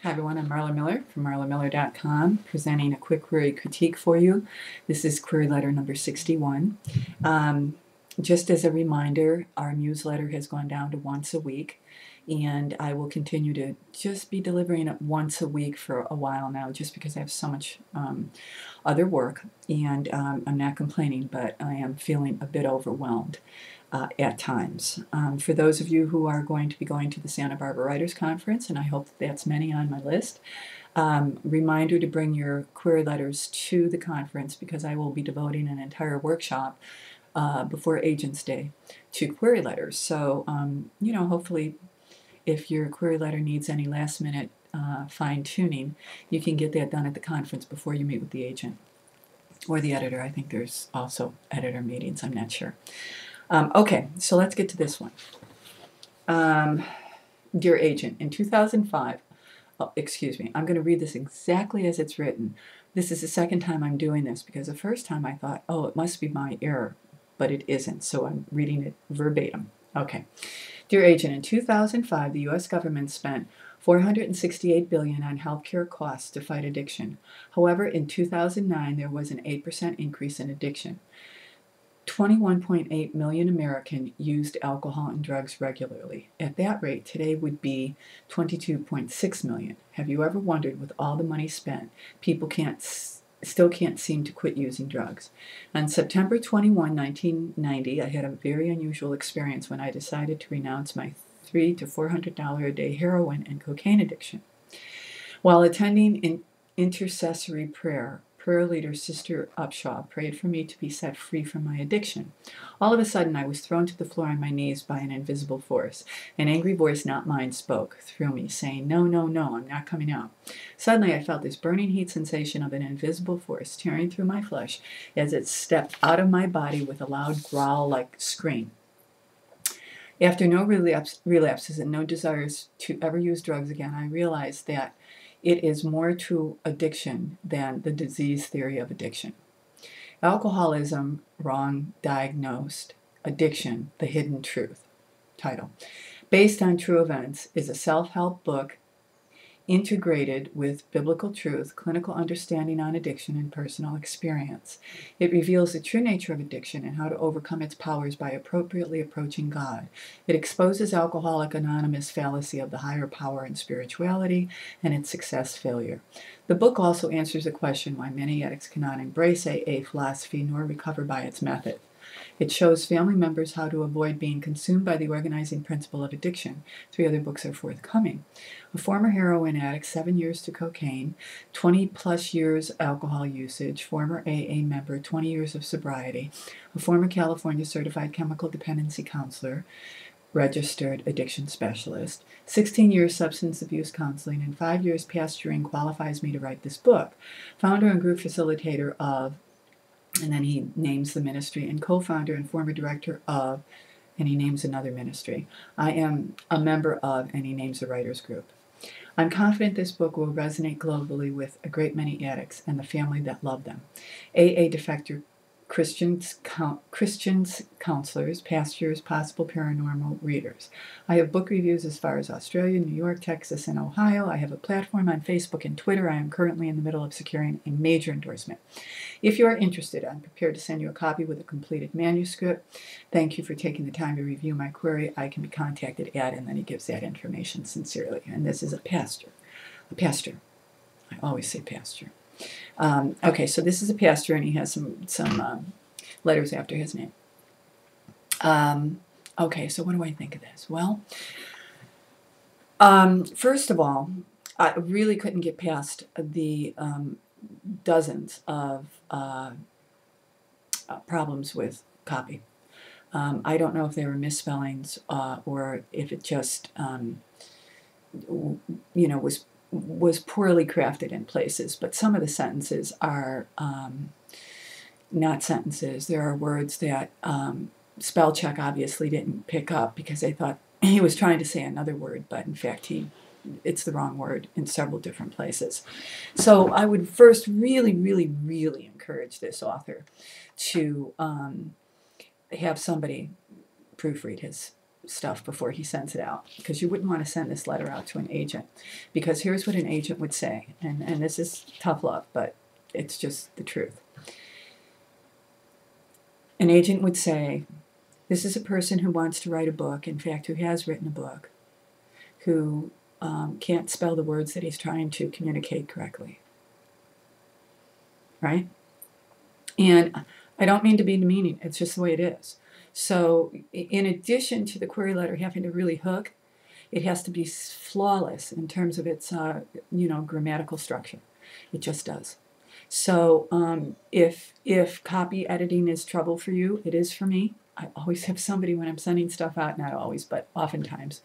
Hi everyone, I'm Marla Miller from marlamiller.com, presenting a quick query critique for you. This is query letter number 61. Just as a reminder, our newsletter has gone down to once a week, and I will continue to just be delivering it once a week for a while now, just because I have so much other work, and I'm not complaining, but I am feeling a bit overwhelmed at times. For those of you who are going to be going to the Santa Barbara Writers Conference, and I hope that's many on my list, reminder to bring your query letters to the conference, because I will be devoting an entire workshop before Agents Day to query letters. So, hopefully if your query letter needs any last minute fine-tuning, you can get that done at the conference before you meet with the agent or the editor. I think there's also editor meetings, I'm not sure. Okay, so let's get to this one. Dear Agent, in 2005, I'm going to read this exactly as it's written. This is the second time I'm doing this, because the first time I thought, oh, it must be my error, but it isn't, so I'm reading it verbatim. Okay. Dear Agent, in 2005, the U.S. government spent $468 billion on healthcare costs to fight addiction. However, in 2009, there was an 8% increase in addiction. 21.8 million Americans used alcohol and drugs regularly. At that rate, today would be 22.6 million. Have you ever wondered, with all the money spent, people still can't seem to quit using drugs? On September 21, 1990, I had a very unusual experience when I decided to renounce my $300 to $400 a day heroin and cocaine addiction. While attending intercessory prayer leader Sister Upshaw prayed for me to be set free from my addiction. All of a sudden, I was thrown to the floor on my knees by an invisible force. An angry voice, not mine, spoke through me, saying, "No, no, no, I'm not coming out." Suddenly, I felt this burning heat sensation of an invisible force tearing through my flesh as it stepped out of my body with a loud growl-like scream. After no relapses and no desires to ever use drugs again, I realized that it is more to addiction than the disease theory of addiction. Alcoholism, Wrong Diagnosed, Addiction, The Hidden Truth. Title. Based on true events, is a self-help book integrated with biblical truth, clinical understanding on addiction, and personal experience. It reveals the true nature of addiction and how to overcome its powers by appropriately approaching God. It exposes Alcoholics Anonymous' fallacy of the higher power and spirituality and its success failure. The book also answers the question why many addicts cannot embrace AA philosophy nor recover by its method. It shows family members how to avoid being consumed by the organizing principle of addiction. 3 other books are forthcoming. A former heroin addict, 7 years to cocaine, 20-plus years alcohol usage, former AA member, 20 years of sobriety, a former California certified chemical dependency counselor, registered addiction specialist, 16 years substance abuse counseling, and 5 years pastoring qualifies me to write this book. Founder and group facilitator of, and then he names the ministry, and co-founder and former director of, and he names another ministry. I am a member of, and he names a writers group. I'm confident this book will resonate globally with a great many addicts and the family that love them. AA defector Christians, counselors, pastors, possible paranormal readers. I have book reviews as far as Australia, New York, Texas, and Ohio. I have a platform on Facebook and Twitter. I am currently in the middle of securing a major endorsement. If you are interested, I'm prepared to send you a copy with a completed manuscript. Thank you for taking the time to review my query. I can be contacted at, and then he gives that information sincerely. And this is a pastor. A pastor. I always say pastor. Okay, so this is a pastor, and he has some letters after his name. Okay, so what do I think of this? Well, first of all, I really couldn't get past the dozens of problems with copy. I don't know if they were misspellings or if it just, was poorly crafted in places, but some of the sentences are not sentences. There are words that spell check obviously didn't pick up because they thought he was trying to say another word, but in fact it's the wrong word in several different places. So I would first really, really, really encourage this author to have somebody proofread his stuff before he sends it out, because you wouldn't want to send this letter out to an agent, because here's what an agent would say, and this is tough love, but it's just the truth. An agent would say, this is a person who wants to write a book, in fact, who has written a book, who can't spell the words that he's trying to communicate correctly, right? And I don't mean to be demeaning, it's just the way it is. So in addition to the query letter having to really hook, it has to be flawless in terms of its, grammatical structure. It just does. So if copy editing is trouble for you, it is for me. I always have somebody when I'm sending stuff out, not always, but oftentimes.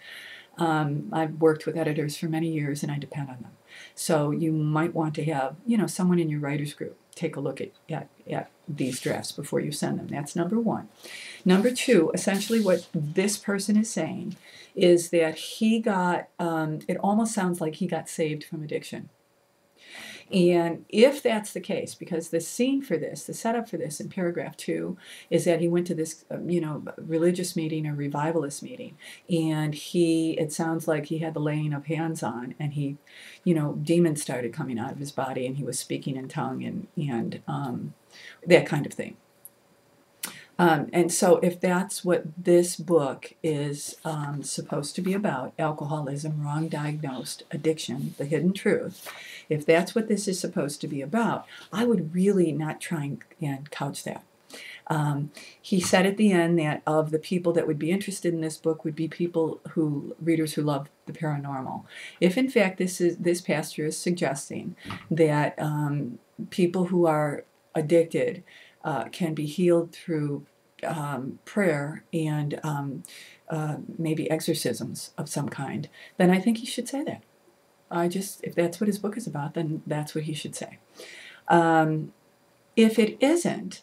I've worked with editors for many years, and I depend on them. So you might want to have, someone in your writers group take a look at these drafts before you send them. That's number one. Number two, essentially what this person is saying is that he got, it almost sounds like he got saved from addiction. And if that's the case, because the scene for this, the setup for this in paragraph 2 is that he went to this, religious meeting or revivalist meeting, and it sounds like he had the laying of hands on, and he, demons started coming out of his body, and he was speaking in tongue and that kind of thing. And so if that's what this book is supposed to be about, alcoholism, wrong diagnosed, addiction, the hidden truth, if that's what this is supposed to be about, I would really not try and couch that. He said at the end that of the people that would be interested in this book would be readers who love the paranormal. If in fact this pastor is suggesting that people who are addicted can be healed through prayer and maybe exorcisms of some kind, then I think he should say that. If that's what his book is about, then that's what he should say. If it isn't,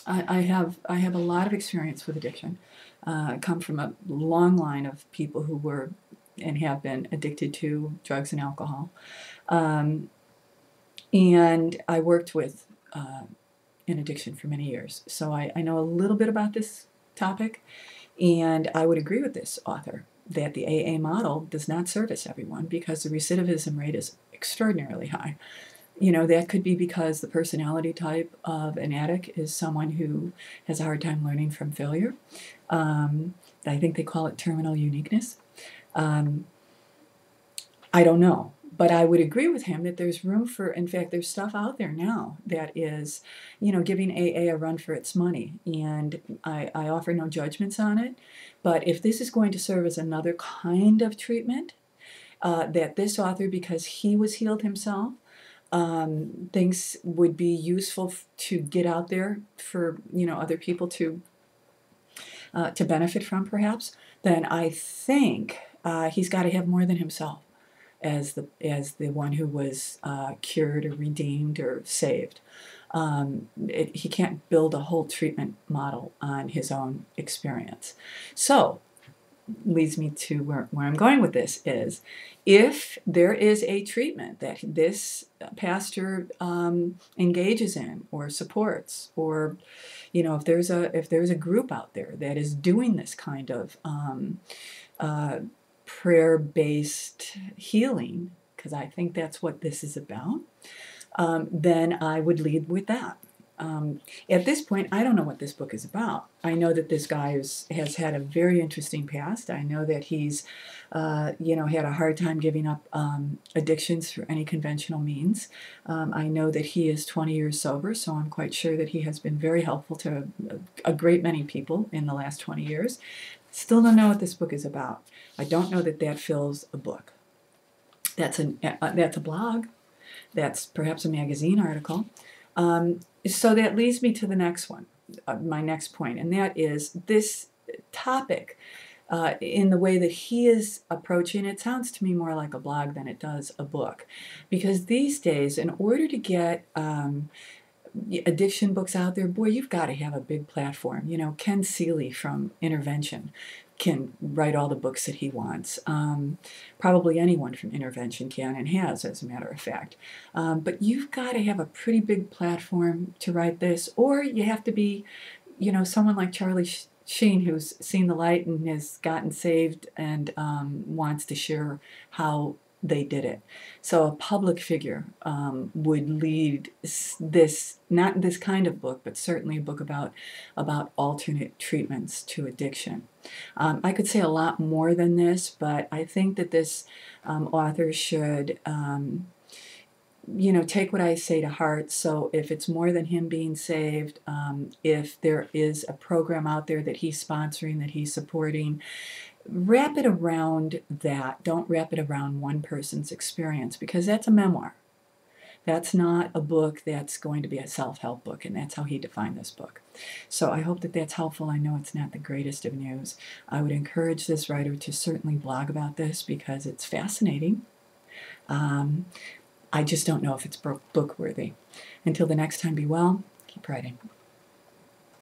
I have a lot of experience with addiction. I come from a long line of people who were and have been addicted to drugs and alcohol. And I worked with in addiction for many years. So I know a little bit about this topic, and I would agree with this author that the AA model does not service everyone because the recidivism rate is extraordinarily high. That could be because the personality type of an addict is someone who has a hard time learning from failure. I think they call it terminal uniqueness. I don't know. But I would agree with him that there's room for, in fact, there's stuff out there now that is, giving AA a run for its money. And I offer no judgments on it. But if this is going to serve as another kind of treatment, that this author, because he was healed himself, thinks would be useful to get out there for, other people to benefit from, perhaps, then I think he's got to have more than himself as the one who was cured or redeemed or saved. He can't build a whole treatment model on his own experience. So, leads me to where I'm going with this is, if there is a treatment that this pastor engages in or supports, or if there's a group out there that is doing this kind of prayer-based healing, because I think that's what this is about, then I would lead with that. At this point, I don't know what this book is about. I know that this guy has had a very interesting past. I know that he's, had a hard time giving up addictions through any conventional means. I know that he is 20 years sober, so I'm quite sure that he has been very helpful to a great many people in the last 20 years. Still don't know what this book is about. I don't know that fills a book. That's a blog. That's perhaps a magazine article. So that leads me to the next one, my next point, and that is this topic in the way that he is approaching it sounds to me more like a blog than it does a book. Because these days, in order to get addiction books out there, boy, you've got to have a big platform. Ken Seeley from Intervention can write all the books that he wants. Probably anyone from Intervention can and has, as a matter of fact. But you've got to have a pretty big platform to write this, or you have to be, someone like Charlie Sheen, who's seen the light and has gotten saved and wants to share how they did it. So a public figure would lead this, not this kind of book, but certainly a book about alternate treatments to addiction. I could say a lot more than this, but I think that this author should take what I say to heart. So if it's more than him being saved, if there is a program out there that he's sponsoring, that he's supporting, wrap it around that. Don't wrap it around one person's experience, because that's a memoir. That's not a book that's going to be a self-help book, and that's how he defined this book. So I hope that that's helpful. I know it's not the greatest of news. I would encourage this writer to certainly blog about this because it's fascinating. I just don't know if it's book worthy. Until the next time, be well, keep writing.